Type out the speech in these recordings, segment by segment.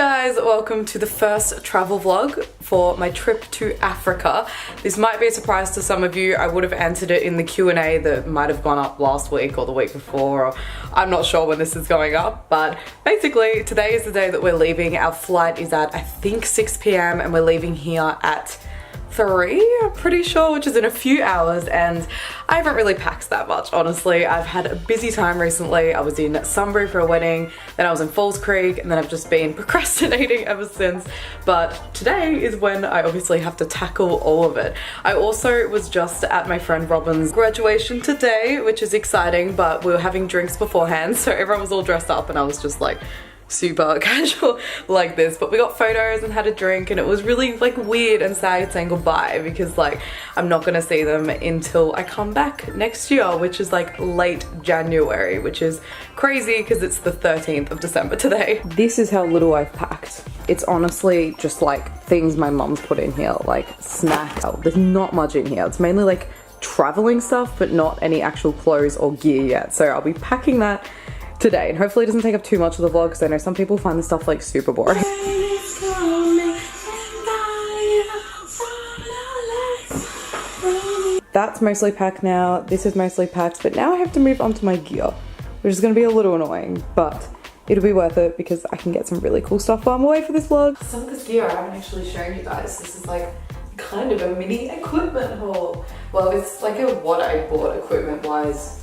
guys, welcome to the first travel vlog for my trip to Africa. This might be a surprise to some of you. I would have answered it in the Q&A that might have gone up last week or the week before, or I'm not sure when this is going up, but basically today is the day that we're leaving. Our flight is at I think 6 p.m. and we're leaving here at 3, I'm pretty sure, which is in a few hours, and I haven't really packed that much, honestly. I've had a busy time recently. I was in Sunbury for a wedding, then I was in Falls Creek, and then I've just been procrastinating ever since. But today is when I obviously have to tackle all of it. I also was just at my friend Robin's graduation today, which is exciting, but we were having drinks beforehand, so everyone was all dressed up and I was just like super casual like this, but we got photos and had a drink, and it was really like weird and sad saying goodbye because like I'm not gonna see them until I come back next year, which is like late January, which is crazy because it's the 13th of December today. This is how little I've packed. It's honestly just like things my mum's put in here, like snacks. There's not much in here. It's mainly like traveling stuff, but not any actual clothes or gear yet, so I'll be packing that today, and hopefully it doesn't take up too much of the vlog because I know some people find this stuff like super boring. That's mostly packed now, this is mostly packed, but now I have to move on to my gear, which is going to be a little annoying, but it'll be worth it because I can get some really cool stuff while I'm away for this vlog. Some of this gear I haven't actually shown you guys. This is like kind of a mini equipment haul. Well, it's like a what I bought equipment wise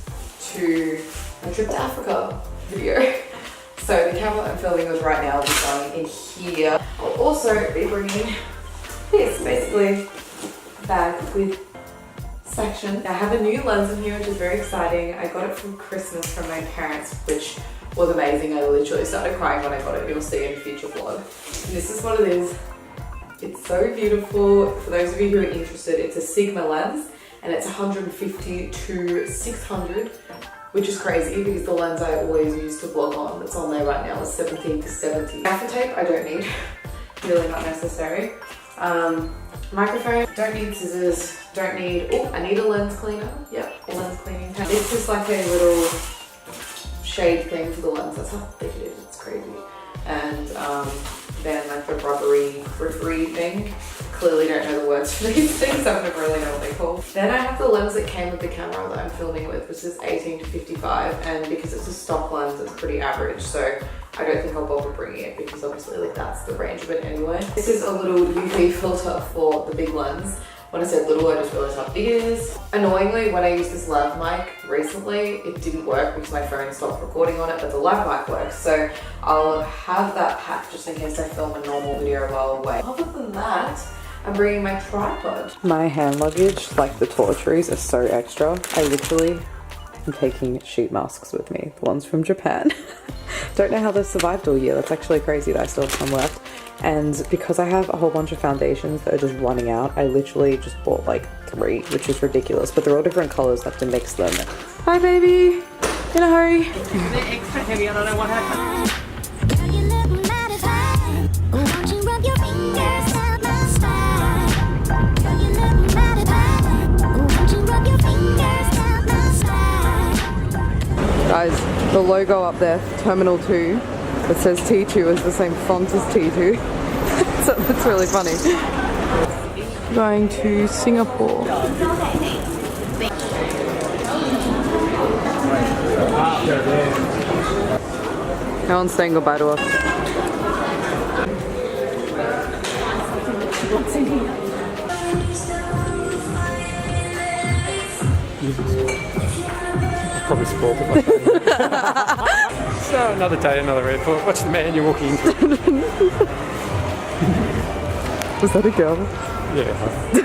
to my trip to Africa video. So the camera I'm filming with right now will be going in here. I'll also be bringing this, basically a bag with section. I have a new lens in here, which is very exciting. I got it from Christmas from my parents, which was amazing. I literally started crying when I got it. You'll see in a future vlog. And this is what it is. It's so beautiful. For those of you who are interested, it's a Sigma lens and it's 150 to 600. Which is crazy because the lens I always use to vlog on that's on there right now is 17 to 70. Gaffer tape I don't need, really not necessary. Microphone, don't need scissors, don't need, oh I need a lens cleaner, yep, a lens cleaning pen. It's just like a little shade thing for the lens, that's how thick it is, it's crazy. And then like the rubbery thing. Clearly don't know the words for these things, so I never really know what they call. Then I have the lens that came with the camera that I'm filming with, which is 18 to 55, and because it's a stock lens, it's pretty average, so I don't think I'll bother bringing it because obviously like that's the range of it anyway. This is a little UV filter for the big lens. When I said little, I just realized how big it is. Annoyingly, when I used this lav mic recently, it didn't work because my phone stopped recording on it, but the lav mic works. So I'll have that packed just in case I film a normal video while away. Other than that, I'm bringing my tripod. My hand luggage, like the toiletries, are so extra. I literally am taking sheet masks with me, the ones from Japan. Don't know how they survived all year. That's actually crazy that I still have some left. And because I have a whole bunch of foundations that are just running out, I literally just bought like 3, which is ridiculous, but they're all different colors, I have to mix them. Hi baby, in a hurry. It's a bit extra heavy, I don't know what happened. Guys, the logo up there, Terminal 2, that says T2 is the same font as T2. So that's really funny. Going to Singapore. No one's saying goodbye to us. Probably spoiled it my phone. So another day, another airport. Watch the man you're walking into. Was that a girl? Yeah.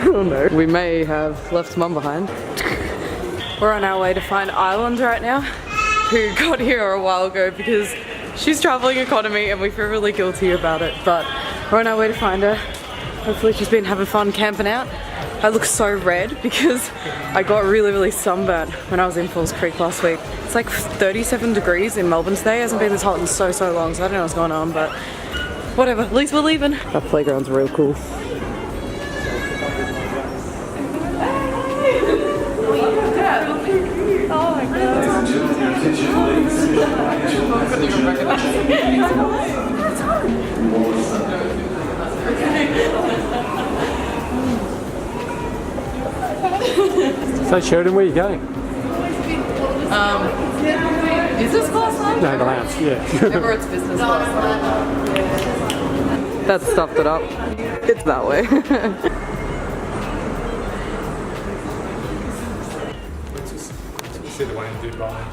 Oh no. We may have left mum behind. We're on our way to find Island right now, who got here a while ago because she's traveling economy and we feel really guilty about it, but we're on our way to find her. Hopefully she's been having fun camping out. I look so red because I got really sunburnt when I was in Falls Creek last week. It's like 37 degrees in Melbourne today. It hasn't been this hot in so long, so I don't know what's going on, but whatever, at least we're leaving. That playground's real cool. Oh my god. I couldn't even recognize it. So Sheridan, where are you going? Business class line? No, the lounge, yeah. Emirates business class line. That stuffed it up. It's that way. See the one in Dubai.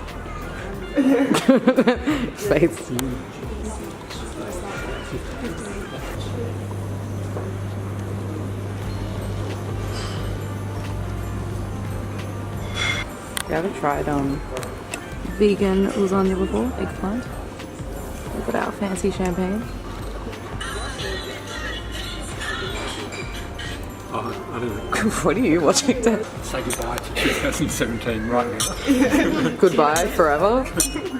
Face. You haven't tried vegan lasagna before? Eggplant. Look at our fancy champagne. Oh, I don't know. What are you watching, Dad? Say goodbye to 2017 right now. Goodbye forever?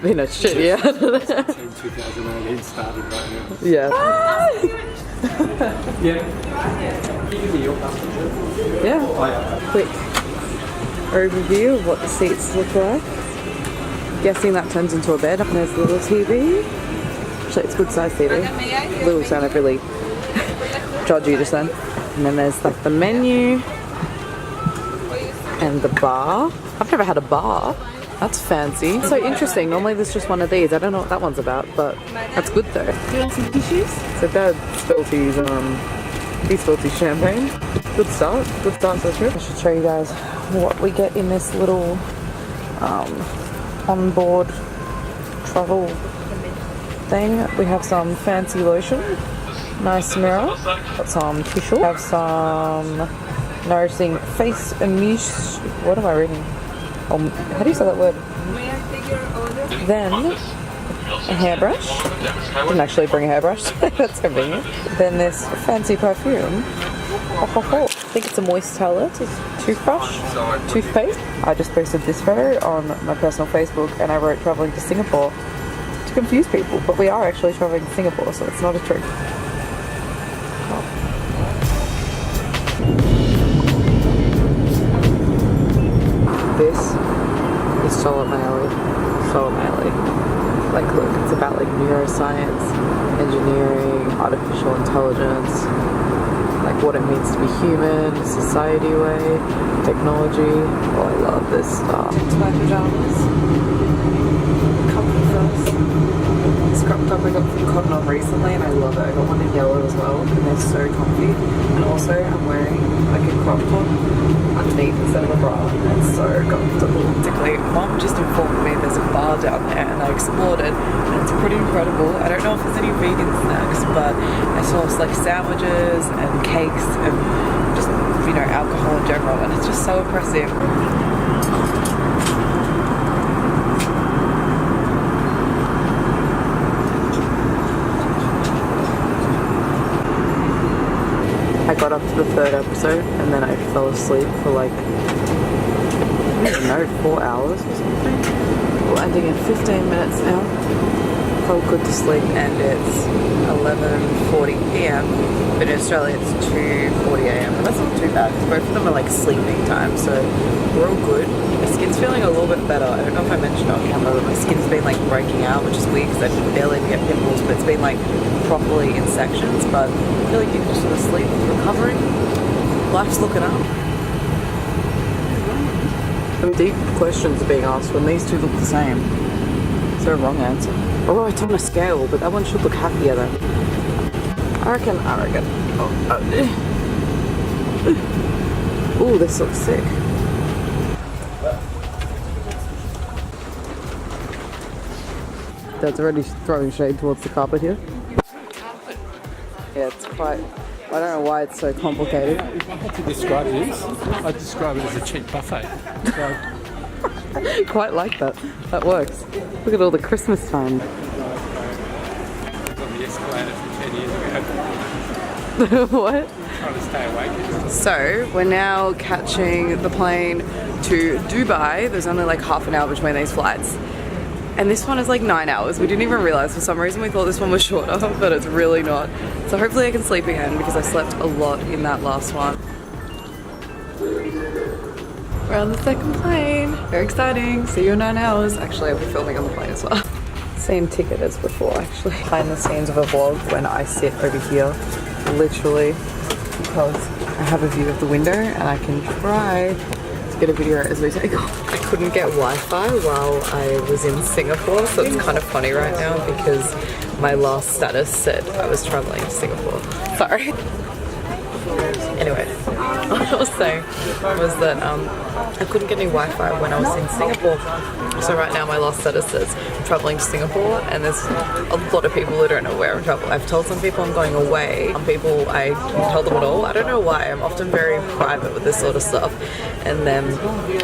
Been a shit year. 2018 started right now. Yeah. Yeah. Can you give me your passenger? Yeah. Oh, yeah. Quick overview of what the seats look like. Guessing that turns into a bed. And there's a little TV. Actually, it's good size TV. Little sounded really dodgy just then. And then there's like the menu and the bar. I've never had a bar. That's fancy. So interesting. Normally there's just one of these. I don't know what that one's about, but that's good though. Do you want some tissues? So Dad spilled his he spilled his champagne. Good start. Good start to the trip. I should show you guys what we get in this little on-board travel thing. We have some fancy lotion. Nice mirror, got some tissue, have some nourishing face and niche. What am I reading? How do you say that word? Then a hairbrush. Didn't actually bring a hairbrush. That's convenient. Then this fancy perfume. I think it's a moist towelette, toothbrush, toothpaste. I just posted this photo on my personal Facebook and I wrote traveling to Singapore to confuse people, but we are actually traveling to Singapore, so it's not a trick. This is so up my alley. So up my alley. Like, look, it's about like neuroscience, engineering, artificial intelligence, like what it means to be human, society way, technology. Oh, I love this stuff. It's my pajamas. Comfy first. This crop top I got from Canon recently and I love it. I got one in yellow as well and they're so comfy. And also I'm wearing like a crop top underneath instead of a bra. It's so comfortable. Basically, Mom just informed me there's a bar down there and I explored it and it's pretty incredible. I don't know if there's any vegan snacks, but I saw like sandwiches and cakes and just, you know, alcohol in general, and it's just so impressive. I got up to the 3rd episode and then I fell asleep for like, I don't know, 4 hours or something. We're ending in 15 minutes now. Felt good to sleep and it's 11:40 PM, but in Australia it's 2:40 AM, and that's not too bad because both of them are like sleeping time, so we're all good. My skin's feeling a little bit better. I don't know if I mentioned on camera that my skin's been like breaking out, which is weird because I barely get pimples, but it's been like properly in sections, but I feel like people sort of sleep, recovering, life's looking up. Some deep questions are being asked when these two look the same. Is there a wrong answer? Oh, it's on a scale, but that one should look happier then. I reckon. Ooh, this looks sick. Dad's already throwing shade towards the carpet here. Yeah, it's quite... I don't know why it's so complicated. If I had to describe this, I'd describe it as a cheap buffet. So, Quite like that. That works. Look at all the Christmas time. on the escalator for 10 years ago. What? Trying to stay awake. So, we're now catching the plane to Dubai. There's only like half an hour between these flights. And this one is like 9 hours. We didn't even realize, for some reason we thought this one was shorter, but it's really not. So hopefully I can sleep again because I slept a lot in that last one. We're on the second plane. Very exciting. See you in 9 hours. Actually, I'll be filming on the plane as well. Same ticket as before, actually. Behind the scenes of a vlog when I sit over here, literally, because I have a view of the window and I can try to get a video as we take off. I couldn't get Wi-Fi while I was in Singapore, so it's kind of funny right now because my last status said I was traveling to Singapore. Sorry. Anyway, what I was saying was that I couldn't get any Wi-Fi when I was in Singapore. So right now my last status says I'm traveling to Singapore, and there's a lot of people who don't know where I'm traveling. I've told some people I'm going away. Some people I don't tell them at all. I don't know why. I'm often very private with this sort of stuff. And then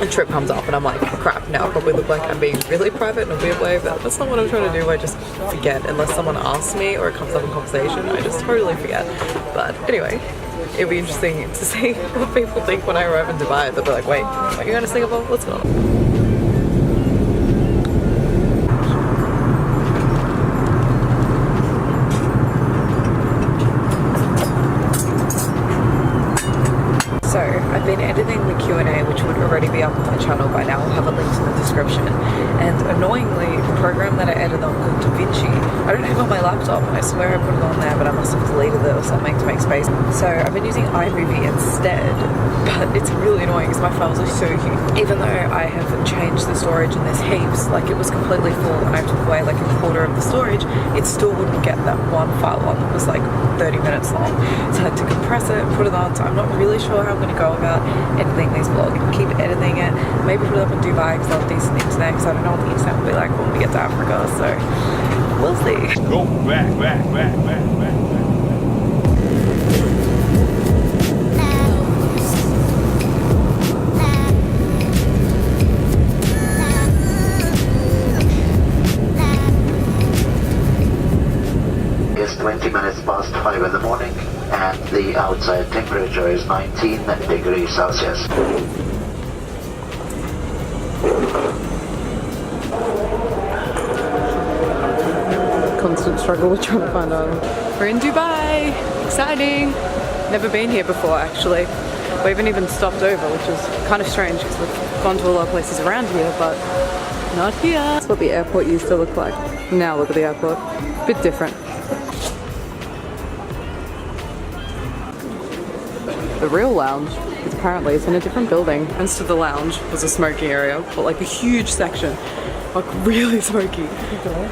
a trip comes up and I'm like, crap, now I probably look like I'm being really private in a weird way, but that's not what I'm trying to do. I just forget unless someone asks me or it comes up in conversation. I just totally forget. But anyway, it'll be interesting to see what people think when I arrive in Dubai. They'll be like, wait, are you going to Singapore? What's going on? So I've been editing the Q&A, which would already be up on my channel by now. I'll have a link in the description. And annoyingly, the program that I edited on called DaVinci, I don't have it on my laptop. I swear I put it on there, but I must have deleted it or something to make space. So I've been using iMovie instead, but it's really annoying because my files are so huge. Even though I have changed the storage and there's heaps, like it was completely full and I took away like a quarter of the storage, it still wouldn't get that one file on that was like 30 minutes long. So I had to compress it, put it on, so I'm not really sure how I'm going to go about editing these vlogs. Keep editing it, maybe put it up in Dubai because I'll have decent internet, because I don't know what the internet will be like when we get to Africa, so we'll see. Go back. It's 20 minutes past 5 in the morning and the outside temperature is 19 degrees Celsius. Constant struggle with trying to find out. We're in Dubai! Exciting! Never been here before actually. We haven't even stopped over, which is kind of strange because we've gone to a lot of places around here, but not here. That's what the airport used to look like. Now look at the airport. Bit different. The real lounge is apparently it's in a different building. Next to the lounge was a smoking area, but like a huge section, like really smoky.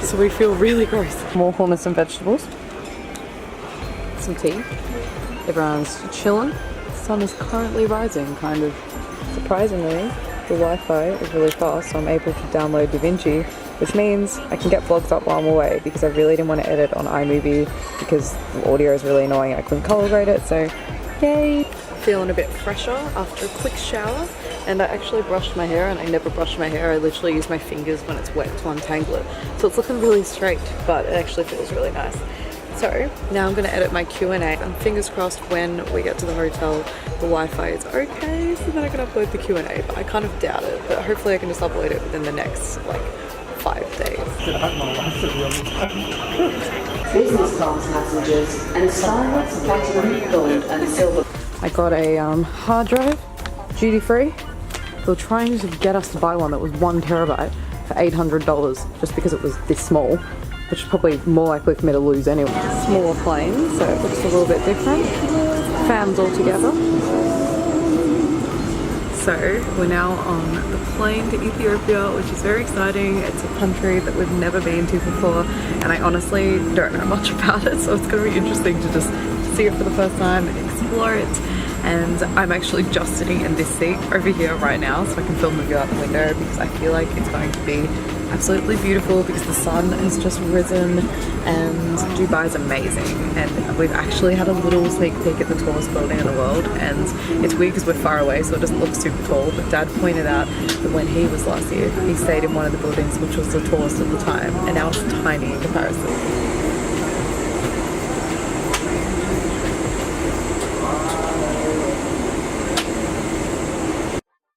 So we feel really gross. More hummus and vegetables. Some tea. Everyone's chilling. The sun is currently rising, kind of. Surprisingly, the Wi-Fi is really fast, so I'm able to download DaVinci, which means I can get vlogs up while I'm away because I really didn't want to edit on iMovie because the audio is really annoying. I couldn't color grade it, so yay! Feeling a bit fresher after a quick shower, and I actually brushed my hair, and I never brush my hair. I literally use my fingers when it's wet to untangle it. So it's looking really straight, but it actually feels really nice. So now I'm going to edit my Q&A, and fingers crossed when we get to the hotel the Wi-Fi is okay, so then I can upload the Q&A, but I kind of doubt it, but hopefully I can just upload it within the next like 5 days. Business class passengers and silence, platinum, gold and silver. I got a hard drive, duty free. They were trying to get us to buy one that was 1 terabyte for $800 just because it was this small, which is probably more likely for me to lose anyway. Smaller plane, so it looks a little bit different. Fans all together. So we're now on the plane to Ethiopia, which is very exciting. It's a country that we've never been to before, and I honestly don't know much about it, so it's going to be interesting to just see it for the first time and explore it. And I'm actually just sitting in this seat over here right now, so I can film the view out the window because I feel like it's going to be absolutely beautiful because the sun has just risen and Dubai is amazing. And we've actually had a little sneak peek at the tallest building in the world, and it's weird because we're far away so it doesn't look super tall, but Dad pointed out that when he was last year he stayed in one of the buildings which was the tallest at the time, and now it's tiny in comparison.